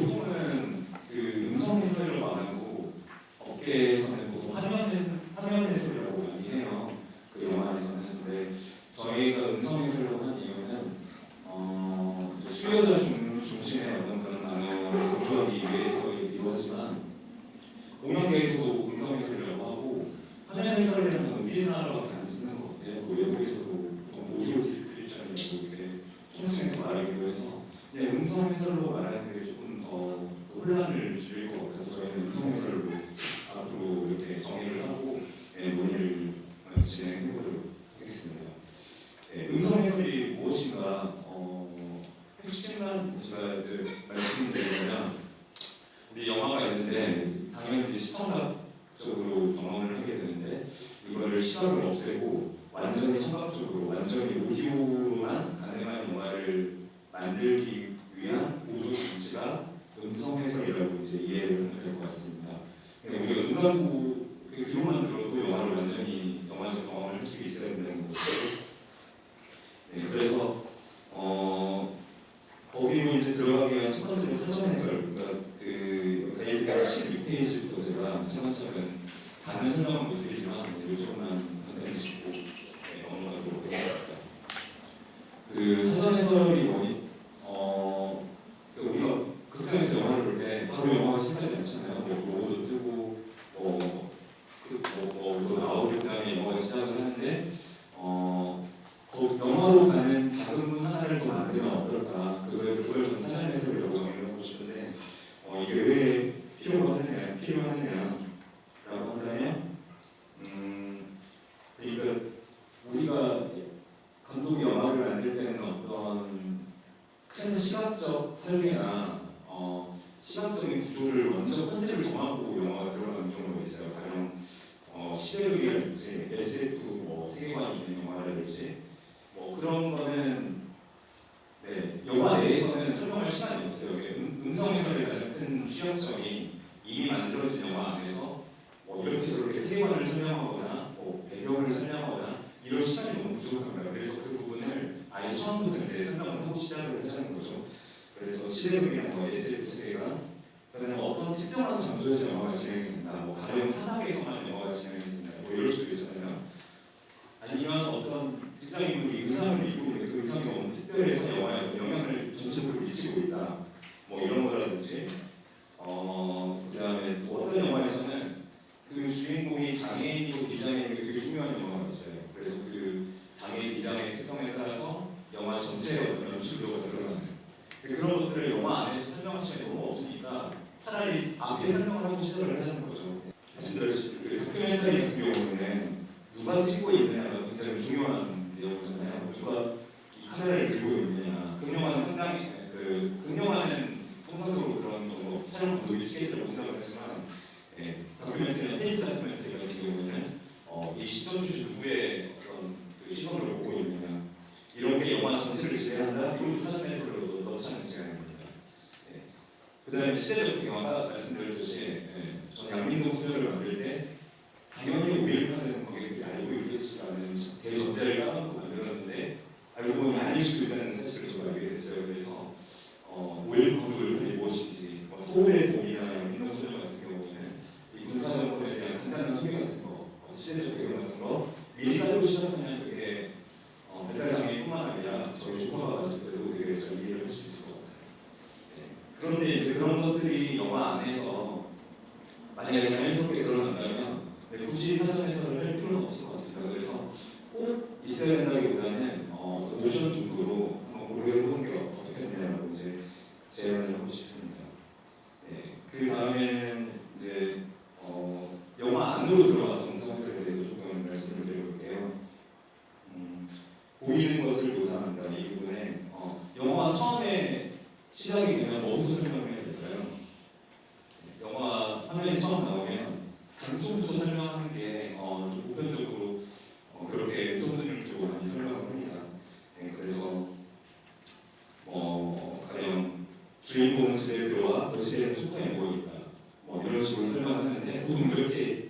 보통은 그 음성 해설이라고 안 하고 업계에서는 보통 화면 해설이라고 많이 해요. 그 영화에서는. 근데 저희가 음성 해설이라고 한 이유는 수요자 중심의 어떤 그런 방향을 구조하기 위해서 이루어지만 공연계에서도 음성 해설이라고 하고 화면 해설이라는 건 우리나라밖에 안 쓰는 것 같아요. 외국에서도 오디오 디스크립션이라고 이렇게 총칭해서 말하기도 해서 음성 해설로 말하는 게 조금 더 혼란을 줄일 것 같아서 저희는 음성 해설로 앞으로 이렇게 정의를 하고 논의를 진행해 보도록 하겠습니다. 음성 해설이 무엇인가 핵심만 제가 이제 말씀드리면 우리 영화가 있는데 당연히 시청각적으로 경험을 하게 되는데 이거를 시각을 없애고 완전히 청각적으로 완전히 오디오로만 가능한 영화를 만들기 위한 보조 장치가 음성 해설이라고 이제 이해를 하면 될 것 같습니다. 그러니까 우리가 눈 감고 귀로만 들어도 영화를 완전히 영화적 경험을 할 수 있어야 된다는 거죠. 그래서 거기로 이제 들어가기 위한 첫 번째는 사전 해설. 그러니까 그 가이드 16페이지부터 제가 차근차근 다른 설명은 못 드리지만 요쪽만 간단히 짚고 넘어가도록 하겠습니다. 그 사전 해설이 뭐니? 우리가 극장에서 영화를 볼 때 바로 영화가 시작하지 않잖아요. 로고도 뜨고 또 나오고 그다음에 영화가 시작을 하는데 영화로 가는 작은 문 하나를 더 만들면 어떨까? 그걸 전 사전 해설이라고 정의하고 싶은데 이게 왜 필요하느냐라고 한다면 그러니까 우리가 감독이 영화를 만들 때는 어떤 큰 시각적 설계나 시각적인 구조를 먼저 컨셉을 정하고 영화가 들어가는 경우가 있어요. 가령 시대극이라든지 SF 세계관이 있는 영화라든지 그런 거는 영화 내에서는 설명할 시간이 없어요. 음성 해설의 가장 큰 취약점이 이미 만들어진 영화 안에서 이렇게 저렇게 세계관을 설명하거나 배경을 설명하거나 이런 시간이 너무 부족합니다. 그래서 그 부분을 아예 처음부터 이제 설명을 하고 시작을 하자는 거죠. 그래서 시대극이나 SF 세계관, 그다음에 어떤 특정한 장소에서 영화가 진행된다, 가령 사막에서만 영화가 진행된다, 이럴 수도 있잖아요. 아니면 어떤 직장인물이 의상을 입고 있는데 그 의상이 너무 특별해서 영화에 영향을 전체적으로 미치고 있다, 이런 거라든지, 그다음에 또 어떤 영화에서는 그 주인공이 장애인이고 비장애인이 되게 중요한 영화가 있어요. 그래서 그 장애 비장애 특성에 따라서 영화 전체의 어떤 연출도가 들어가는 그런 것들을 영화 안에서 설명할 시간이 너무 없으니까 차라리 앞에 설명을 하고 시작을 하자는 거죠. 말씀드렸듯이 그 다큐멘터리 같은 경우는 누가 찍고 있느냐가 굉장히 중요한 내용이잖아요. 누가 이 카메라를 들고 있느냐. 극영화는 상당히 극영화는 통상적으로 그런 촬영 감독이 시계적으로 생각을 하지만 다큐멘터리나 페이크 다큐멘터리 같은 경우는 이 시청주신 누구의 어떤 그 시선을 보고 있느냐 이런 게 영화 전체를 지배한다. 이것도 사전 해설로 넣자는 제안입니다. 그 다음에 시대적 영화가 말씀드렸듯이 저는 양민동 소녀를 만들 때 당연히 오일파는 관객들이 알고 있겠지라는 대전제를 까놓고 만들었는데 알고 보니 아닐 수도 있다는 사실을 제가 알게 됐어요. 그래서 오일파 구조를 무엇인지 서울의 봄이나 양민동 소녀 같은 경우에는 이 군사정권에 대한 간단한 소개 같은 거, 시대적 배경 같은 거 미리 깔고 시작하면 그게 배달 장애뿐만 아니라 저희 조카가 왔을 때도 되게 잘 이해를 할 수 있을 것 같아요. 그런데 이제 그런 것들이 영화 안에서 만약에 자연스럽게 드러난다면 굳이 사전 해설을 할 필요는 없을 것 같습니다. 그래서 꼭 있어야 된다기보다는 모션 중도로 한번 고려해보는 게 어떻게 되냐고 이제 제안을 하고 싶습니다. 그 다음에는 이제 영화 안으로 들어가서 음성 해설에 대해서 조금 말씀을 드려볼게요. 보이는 것을 묘사한다 이 부분에 영화 처음에 시작이 되면 뭐부터 설명해야 될까요? 영화 화면이 처음 나오면 장소부터 설명하는 게 좀 보편적으로 그렇게 우선순위를 두고 많이 설명을 합니다. 그래서 가령 주인공 집에 들어와 그 집에 소파에 누워있다 이런 식으로 설명하는데 보통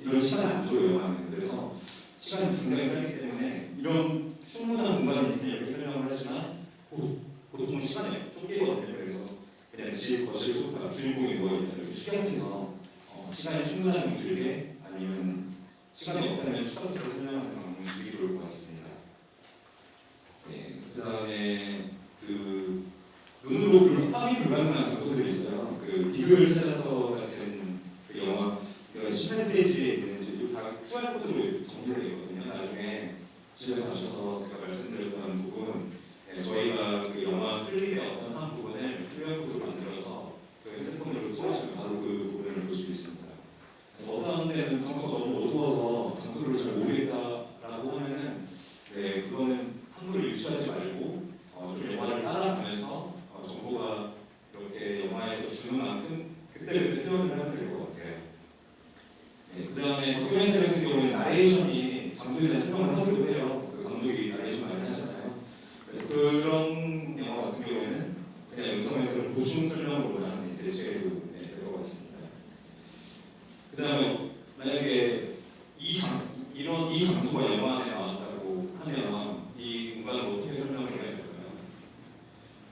이런 시간을 안 줘요 영화는. 그래서 시간이 굉장히 짧기 때문에 이런 충분한 공간이 있으니 이렇게 설명을 하지만 보통 시간이 쫓기거든요. 그래서 그냥 집, 거실, 소파, 주인공이 누워있다 이렇게 축약해서 시간이 충분하면 길게 아니면 시간이 없다면 추가로 설명하는 방식이 좋을 것 같습니다. 네, 그 다음에 그 눈으로 파악이 불가능한 장소들이 있어요. 그 비교를 찾아서 같은 그 영화 18페이지에 있는 이제 다 QR코드로 정리되어 있거든요. 나중에 집에 가셔서 제가 말씀드렸던 부분, 네, 저희가 그 영화 클립의 어떤 한 부분을 QR코드로 만들어서 그 핸드폰으로 찍으시면 바로 그 부분을 볼 수 있습니다. 어떤 데는 장소가 너무 어두워서 장소를 잘 모르겠다라고 하면은 네, 그거는 함부로 유추하지 말고 좀 영화를 따라가면서 정보가 이렇게 영화에서 주는 만큼 그때그때 표현을 하면 될 것 같아요. 네, 그 다음에 도큐멘터리 같은 경우는 나레이션이 장소에 대한 설명을 하기도 해요. 그 감독이 나레이션 많이 하잖아요. 그래서 그런 영화 같은 경우에는 그냥 영상에서 보충 설명으로만 대체해도 될 것 같습니다. 그 다음에 만약에 이 장소가 영화 안에 나왔다고 하면 이 공간을 어떻게 설명을 해야 될까요?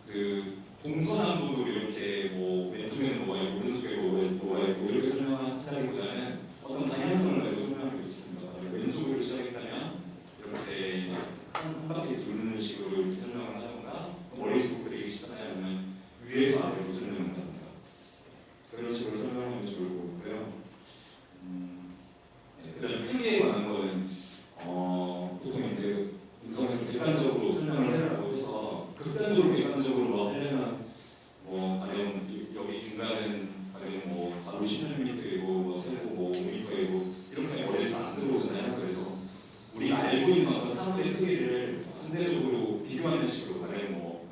그 동서남북으로 이렇게 뭐 왼쪽에는 뭐가 있고 오른쪽에 뭐가 있고 이렇게 설명한다기보다는 어떤 방향성을 가지고 설명하기 좋습니다. 왼쪽으로 시작했다면 이렇게 한 바퀴 두는 식으로 이렇게 설명을 하던가 머릿속 그리기 쉽잖아요. 위에서 아래로 설명을 하던가 그런 식으로 설명하면 좋을 것 같고요. 네, 그다음에 크기에 관한 거는 보통 이제 음성에서 객관적으로 설명을 해라고 해서 극단적으로 객관적으로 뭐 하려면 뭐 가령 여기 중간은 가령 뭐 가로 16mm이고 뭐 세고 뭐 5m이고 이렇게 머리에서 안 들어오잖아요. 그래서 우리가 알고 있는 어떤 사물의 크기를 상대적으로 비교하는 식으로 가령 뭐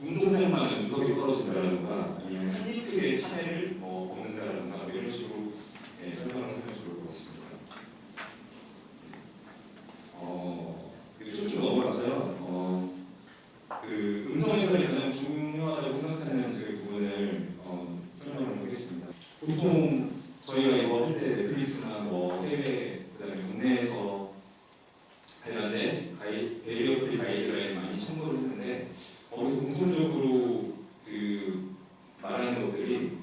운동장만은 운석이 떨어진다든가 아니면 한입 크기의 차이를 뭐 먹는다든가 이런 식으로 설명을 하면 좋을 것 같습니다. 쭉 넘어가서요. 그 음성 해설이 가장 중요하다고 생각하는 그 부분을 설명을 하겠습니다. 보통 저희가 이거 할 때 넷플릭스나 뭐 해외 그다음에 국내에서 관련된 베리어 프리 가이드라인 많이 참고를 했는데 거기서 공통적으로 그 말하는 것들이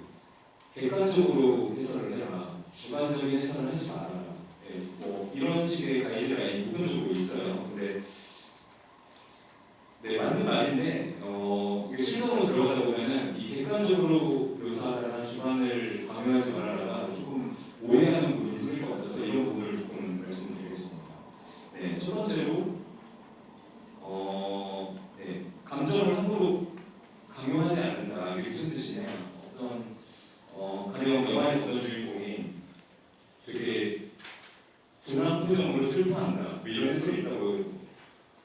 객관적으로 해설을 해라, 주관적인 해설을 하지 마라. 네, 뭐 이런 식의 가이드라인이 공통적으로 있어요. 근데 네, 맞는 말인데 이게 실전으로 들어가다 보면은 이 객관적으로 묘사하다가 주관을 강요하지 말아라가 조금 오해하는 부분이 생길 것 같아서 이런 부분을 조금 말씀드리겠습니다. 네, 첫 번째로 네, 감정을 함부로 강요하지 않는다. 이게 무슨 뜻이냐? 가령 영화에서 어떤 주인공이 되게 분한 표정으로 슬퍼한다. 뭐 이런 해설이 있다고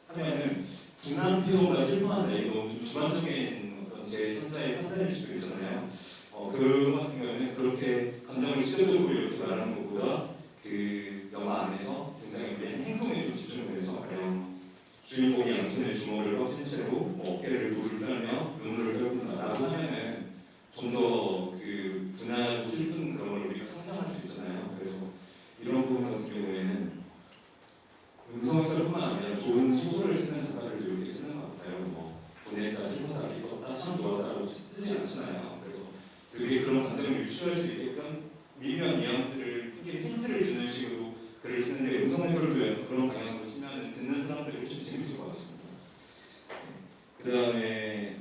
하면은 분한 표정과 슬퍼한다. 이거 너무 좀 주관적인 어떤 제 천자의 판단일 수도 있잖아요. 그 같은 경우에는 그렇게 감정을 직접적으로 이렇게 말하는 것보다 그 영화 안에서 등장인된 행동에 좀 집중을 해서 가령 주인공이 양손에 주먹을 꽉 쥔 채로 어깨를 돌을 떨며 눈물을 떨군다라고 하면은 좀 더 그 분하고 슬픈 그런 걸 우리가 상상할 수 있잖아요. 그래서 이런 부분 같은 경우에는 음성 해설뿐만 아니라 좋은 소설을 쓰는 작가들도 이렇게 쓰는 것 같아요. 뭐 보냈다, 슬퍼다, 기뻤다, 참 좋았다고 쓰지 않잖아요. 그래서 그게 그런 감정을 유추할 수 있게끔 미묘한 뉘앙스를 크게 힌트를 주는 식으로 글을 쓰는데 음성 해설도 그런 방향으로 쓰면 듣는 사람들이 훨씬 재밌을 것 같습니다. 그 다음에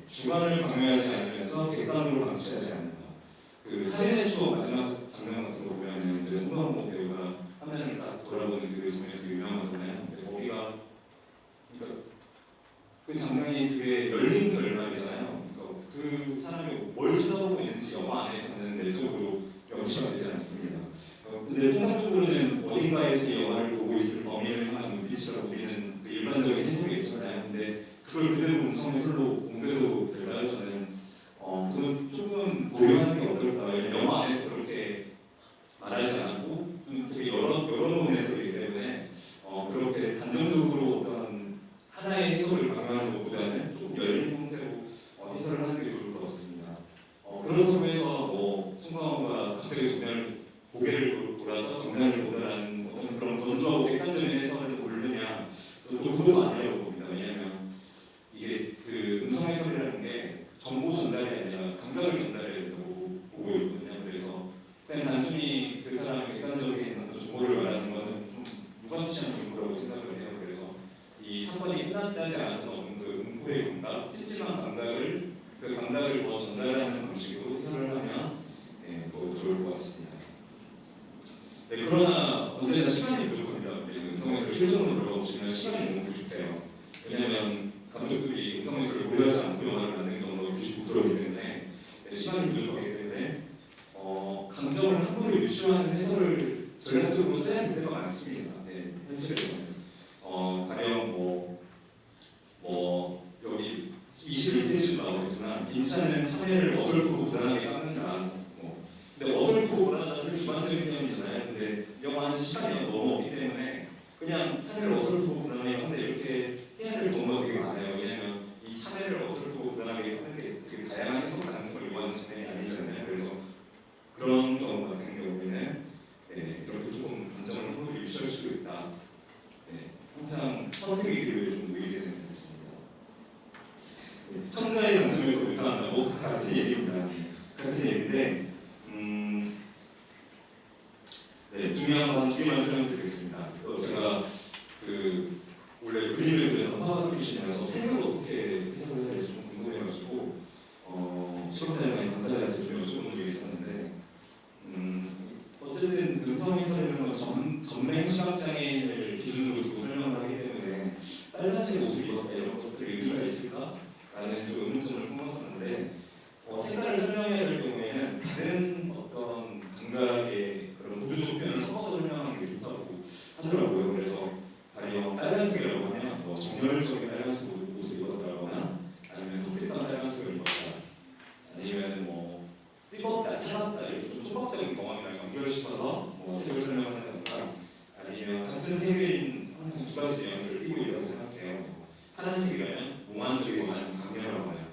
주관을 강요하지 않으면서 객관으로 방치하지 않는다. 그 살인의 추억 마지막 장면 같은 거 보면은 이제 송강호 배우가 화면을 딱 돌아보는 그 장면이 되게 유명하잖아요. 근데 거기가 그러니까 그 장면이 되게 열린 결말이잖아요. 그러니까 그 사람이 뭘 쳐다보고 있는지 영화 안에서는 내적으로 명시가 되지 않습니다. 근데 통상적으로는 어딘가에서 영화를 보고 있을 범인을 향한 눈빛이라고 우리는 그 일반적인 해석이 있잖아요. 근데 그걸 그대로 음성 해설로 공개도 될까요? 저는 그건 조금 고려하는 게 어떨까. 영화 안에서 그렇게 말하지 않고 좀 되게 여러 부분 해석이기 때문에 그렇게 단정적으로 어떤 하나의 해석을 강요하는 것보다는 좀 열린 형태로 해설을 하는 게 좋을 것 같습니다. 그렇다고 해서 뭐 송강호가 갑자기 고개를 돌아서 정면을 보다라는 어떤 그런 건조하고 객관적인 해설을 고르느냐 또 그것도 아니라고 봅니다. 왜냐하면 이게 그 음성 해설이라는 게 정보 전달이 유추하는 해설을 전략적으로 써야 될 때가 많습니다. 네, 현실에서는 가령 여기 21페이지도 나오겠지만 인차는 참외를 어설프고 불안하게 깎는다. 근데 어설프고 불안하다는 주관적인 표현이잖아요. 근데 영화는 시간이 너무 없기 때문에 그냥 참외를 어설프고 불안하게 깎는데 이렇게 해야 될 경우가 되게 많아요. 왜냐면 이 참외를 어설프고 불안하게 깎는 게 되게 다양한 해석 가능성을 요구하는 장면이 아니잖아요. 그래서 그런 경우 같은 경우에는 이렇게 조금 감정을 함부로 유추할 수도 있다. 항상 선택의 기로에 좀 놓이게 되는 것 같습니다. 청자의 관점에서 유사한다고 같은 얘기입니다. 같은 얘기인데 중요한 건 뒤에만 설명드리겠습니다. 제가 원래 그림을 그려서 화가 출신이라서 색을 어떻게 해석을 해야 될지 좀 궁금해가지고 시험장에 강사자한테 좀 여쭤본 적이 있었는데 어쨌든 음성 해설이라는 건 전맹 시각장애인을 기준으로 두고 설명을 하기 때문에 빨간색 옷을 입었다 이런 것들이 의미가 있을까라는 좀 의문점을 품었었는데 색깔을 설명해야 될 경우에는 다른 어떤 감각의 그런 구조적 표현을 섞어서 설명하는 게 좋다고 하더라고요. 그래서 가령 빨간색이라고 하면 정열적인 빨간색 옷을 입었다거나 아니면 섬뜩한 빨간색을 입었다 아니면 뜨겁다, 차갑다 이렇게 좀 초박적인 경험이랑 연결시켜서 색을 설명한다던가 아니면 같은 색인 항상 두 가지 뉘앙스를 띠고 있다고 생각해요. 파란색이라면 몽환적이고 아니면 강렬하거나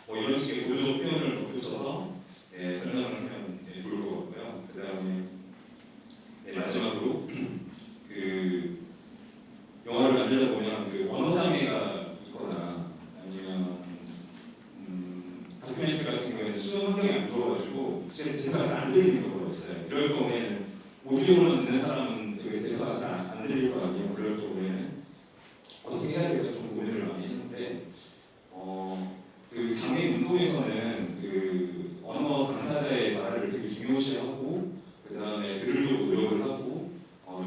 이런 식의 고유적 표현을 덧붙여서 설명을 하면 좋을 것 같고요. 그 다음에 마지막으로 영화를 만들다 보면 언어 장애가 있거나 아니면 다큐멘터리 같은 경우에는 수용 환경이 안 좋아가지고 대사가 잘 안 들리는 경우가 있어요. 이럴 경우에는 오디오로만 듣는 사람은 되게 대사가 잘 안 들릴 거 아니에요. 그럴 경우에는 어떻게 해야 될까 좀 고민을 많이 했는데 장애 운동에서는 언어 당사자의 말을 되게 중요시하고 그 다음에 들으려고 노력을 하고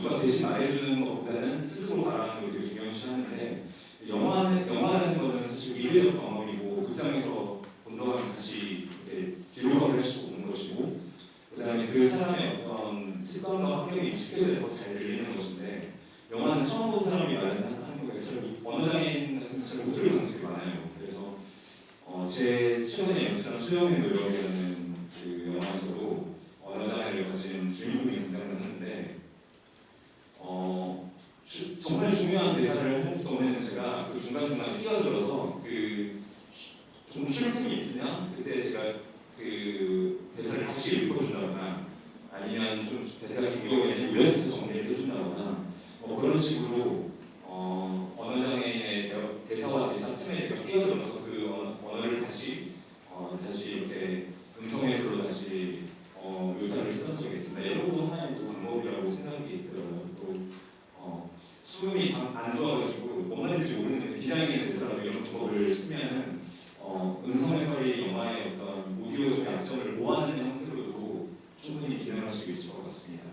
누가 대신 말해주는 것보다는 스스로 말하는 걸 되게 중요시하는데 영화라는 거는 사실 미래적 경험이고 극장에서 본다면 다시 이렇게 뒤로가게 할 수 없는 것이고 그 다음에 그 사람의 어떤 습관과 환경이 익숙해져야 더 잘 들리는 것인데 영화는 처음 본 사람이 말하는 경우에 언어장애인 같은 것처럼 못 들을 가능성이 많아요. 그래서 제 최근에 연출한 수영의 노력이라는 영화에서도 언어장애를 가진 주인공이 등장을 하는데 정말 중요한 대사를 할 경우에는 제가 중간중간 끼어들어서 좀 쉴 틈이 있으면 그때 제가 대사를 다시 읽어준다거나 아니면 좀 대사가 긴 경우에는 요약해서 정리를 해준다거나 그런 식으로 언어장애인의 대사와 대사 틈에 제가 끼어들어서 언어를 다시 이렇게 음성해서로 다시 묘사를 했던 적이 있습니다. 이런 것도 하나의 또 방법이라고 생각이 들어요. 또 수음이 안 좋아가지고 뭐만 할지 모르는 비장애인 대사라고 이런 방법을 쓰면은 음성 해설이 영화의 어떤 오디오적 약점을 보완하는 형태로도 충분히 기능할 수 있을 것 같습니다.